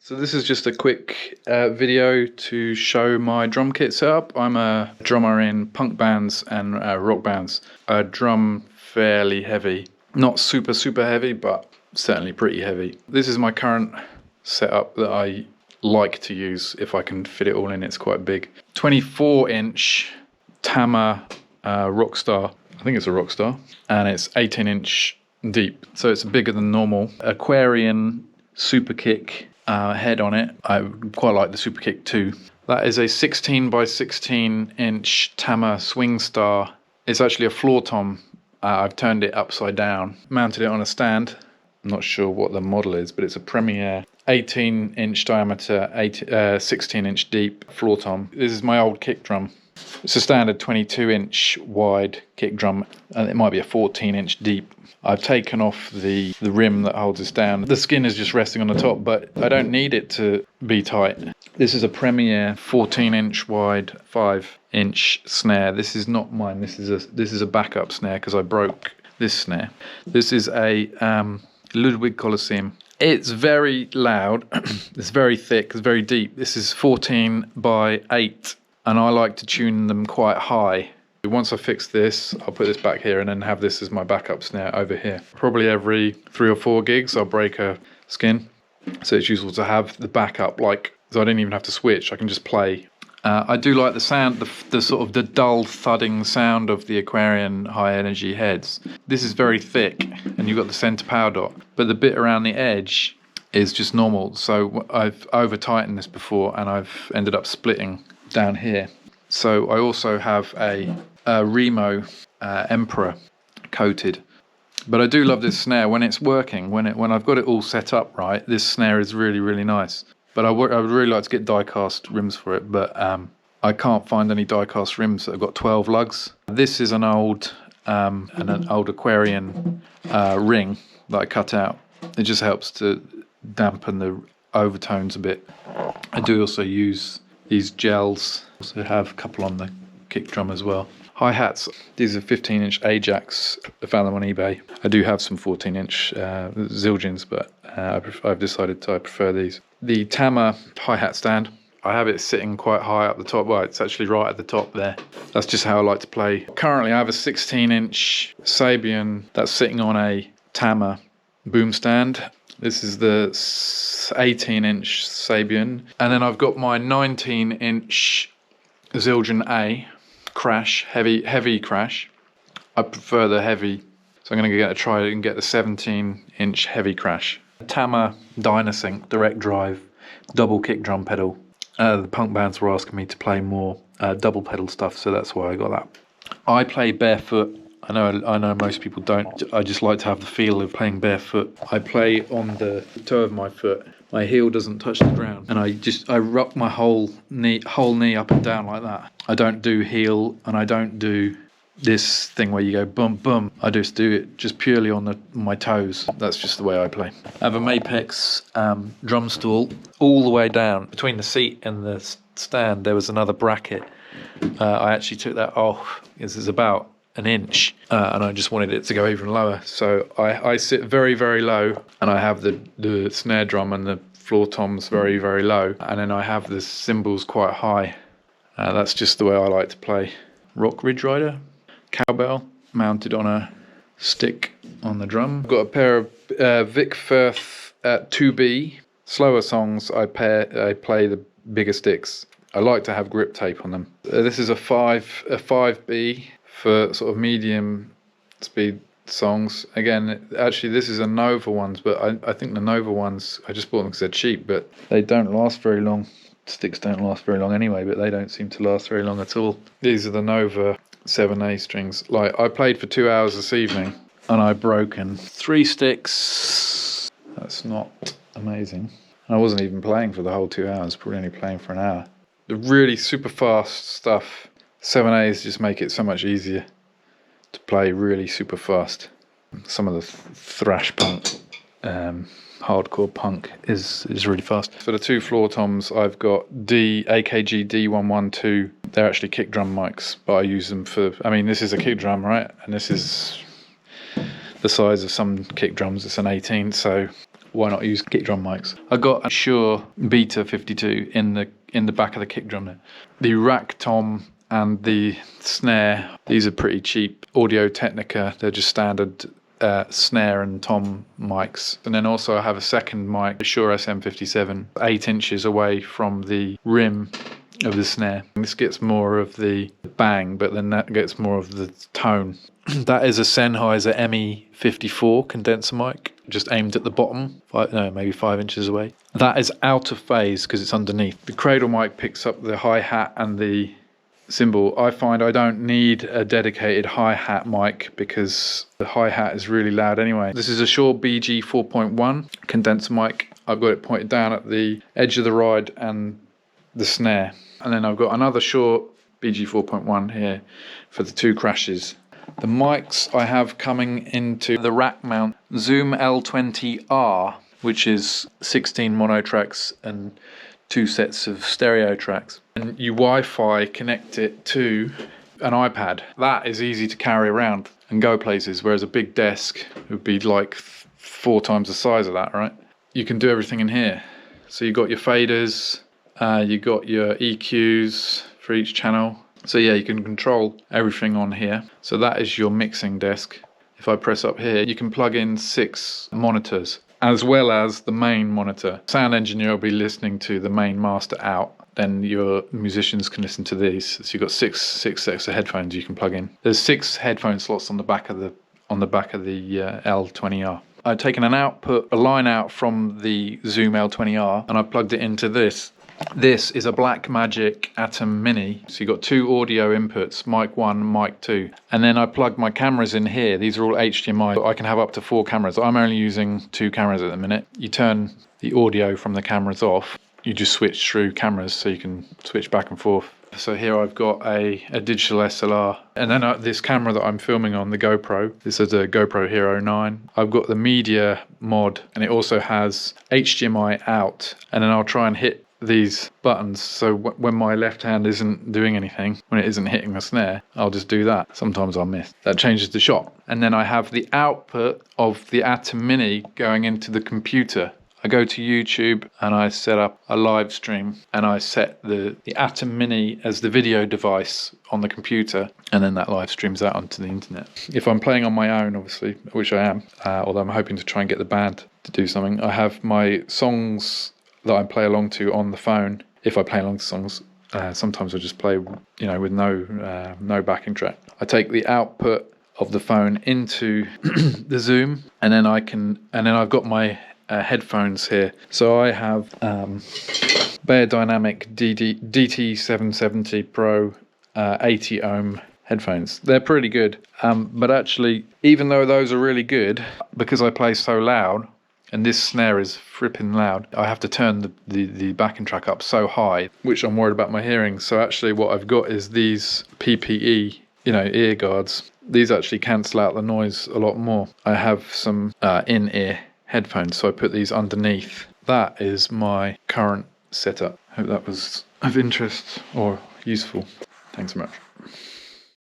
So this is just a quick video to show my drum kit setup. I'm a drummer in punk bands and rock bands. I drum fairly heavy. Not super heavy, but certainly pretty heavy. This is my current setup that I like to use if I can fit it all in. It's quite big. 24-inch TAMA Rockstar. I think it's a Rockstar. And it's 18-inch deep. So it's bigger than normal. Aquarian Super Kick head on it. I quite like the Super Kick too. That is a 16 by 16 inch TAMA Swing Star. It's actually a floor tom. I've turned it upside down, mounted it on a stand. I'm not sure what the model is, but it's a Premier 18 inch diameter, 16 inch deep floor tom. This is my old kick drum. It's a standard 22 inch wide kick drum, and it might be a 14 inch deep. I've taken off the rim that holds this down. The skin is just resting on the top, but I don't need it to be tight. This is a Premier 14 inch wide 5 inch snare. This is not mine. This is a backup snare because I broke this snare. This is a Ludwig Coliseum. It's very loud. It's very thick. It's very deep. This is 14 by 8. And I like to tune them quite high. Once I fix this, I'll put this back here and then have this as my backup snare over here. Probably every 3 or 4 gigs I'll break a skin. So it's useful to have the backup, so I don't even have to switch, I can just play. I do like the sound, the sort of the dull thudding sound of the Aquarian high energy heads. This is very thick and you've got the center power dot, but the bit around the edge is just normal. So I've over tightened this before and I've ended up splitting down here. So I also have a Remo Emperor coated, but I do love this snare when it's working. When I've got it all set up right, this snare is really nice. But I would really like to get die-cast rims for it, but I can't find any die-cast rims that have got 12 lugs. This is an old Aquarian ring that I cut out. It just helps to dampen the overtones a bit. I do also use these gels. Also have a couple on the kick drum as well. Hi-hats, these are 15-inch Ajax. I found them on eBay. I do have some 14-inch Zildjians, but I've decided I prefer these. The TAMA hi-hat stand, I have it sitting quite high up the top. Well, it's actually right at the top there. That's just how I like to play. Currently, I have a 16-inch Sabian that's sitting on a TAMA boom stand. This is the 18-inch Sabian. And then I've got my 19-inch Zildjian A crash, heavy crash. I prefer the heavy, so I'm going to try and get the 17-inch heavy crash. TAMA Dynasync direct drive double kick drum pedal. The punk bands were asking me to play more double pedal stuff, so that's why I got that. I play barefoot. I know most people don't. I just like to have the feel of playing barefoot. I play on the toe of my foot. My heel doesn't touch the ground, and I rock my whole knee up and down like that. I don't do heel, and I don't do this thing where you go bum bum. I just do it just purely on my toes. That's just the way I play. I have a Mapex drum stool all the way down. Between the seat and the stand, there was another bracket. I actually took that off. This is about an inch, and I just wanted it to go even lower. So I sit very low, and I have the snare drum and the floor toms very low, and then I have the cymbals quite high. That's just the way I like to play. Rock Ridge Rider, cowbell mounted on a stick on the drum. I've got a pair of Vic Firth 2B. Slower songs I play the bigger sticks. I like to have grip tape on them. This is a 5B for sort of medium speed songs. Again, actually this is a Nova ones, but I think the Nova ones, I just bought them because they're cheap, but they don't last very long. Sticks don't last very long anyway, but they don't seem to last very long at all. These are the Nova 7A strings. I played for 2 hours this evening and I've broken 3 sticks. That's not amazing. I wasn't even playing for the whole 2 hours, probably only playing for an hour. The really super fast stuff, 7As just make it so much easier to play really super fast. Some of the thrash punk, hardcore punk is really fast. For the 2 floor toms, I've got AKG D112. They're actually kick drum mics, but I use them for, this is a kick drum, right? And this is the size of some kick drums. It's an 18, so why not use kick drum mics? I got a Shure Beta 52 in the back of the kick drum there. The rack tom and the snare, these are pretty cheap Audio Technica. They're just standard snare and tom mics. And then also I have a second mic, a Shure SM57, 8 inches away from the rim of the snare. This gets more of the bang, but then that gets more of the tone. That is a Sennheiser ME54 condenser mic, just aimed at the bottom, maybe 5 inches away. That is out of phase because it's underneath. The cradle mic picks up the hi-hat and the cymbal. I find I don't need a dedicated hi-hat mic because the hi-hat is really loud anyway. This is a Shure BG 4.1 condenser mic. I've got it pointed down at the edge of the ride and the snare. And then I've got another Shure BG 4.1 here for the 2 crashes. The mics I have coming into the rack mount Zoom L-20R, which is 16 mono tracks and 2 sets of stereo tracks. And you Wi-Fi connect it to an iPad. That is easy to carry around and go places, whereas a big desk would be like 4 times the size of that, right? You can do everything in here. So you've got your faders, you got your EQs for each channel. So yeah, you can control everything on here. So that is your mixing desk. If I press up here, you can plug in 6 monitors, as well as the main monitor. Sound engineer will be listening to the main master out. Then your musicians can listen to these. So you've got six sets of headphones you can plug in. There's 6 headphone slots on the back of the L-20R. I've taken a line out from the Zoom L-20R, and I've plugged it into this. This is a BlackMagic ATEM Mini. So you've got 2 audio inputs, mic 1, mic 2. And then I plugged my cameras in here. These are all HDMI. I can have up to 4 cameras. I'm only using 2 cameras at the minute. You turn the audio from the cameras off. You just switch through cameras so you can switch back and forth. So here I've got a digital SLR. And then this camera that I'm filming on, the GoPro. This is a GoPro Hero 9. I've got the media mod, and it also has HDMI out. And then I'll try and hit these buttons, so when my left hand isn't doing anything, when it isn't hitting the snare, I'll just do that. Sometimes I'll miss. That changes the shot. And then I have the output of the ATEM Mini going into the computer. I go to YouTube and I set up a live stream, and I set the ATEM Mini as the video device on the computer, and then that live streams out onto the internet. If I'm playing on my own, obviously, which I am, although I'm hoping to try and get the band to do something, I have my songs that I play along to on the phone. If I play along to songs, sometimes I just play, with no backing track. I take the output of the phone into the Zoom, and then I've got my headphones here. So I have Bear Dynamic DT770 Pro 80 ohm headphones. They're pretty good, but actually, even though those are really good, because I play so loud, and this snare is fripping loud, I have to turn the backing track up so high, which I'm worried about my hearing. So actually what I've got is these PPE, ear guards. These actually cancel out the noise a lot more. I have some in-ear headphones, so I put these underneath. That is my current setup. Hope that was of interest or useful. Thanks so much.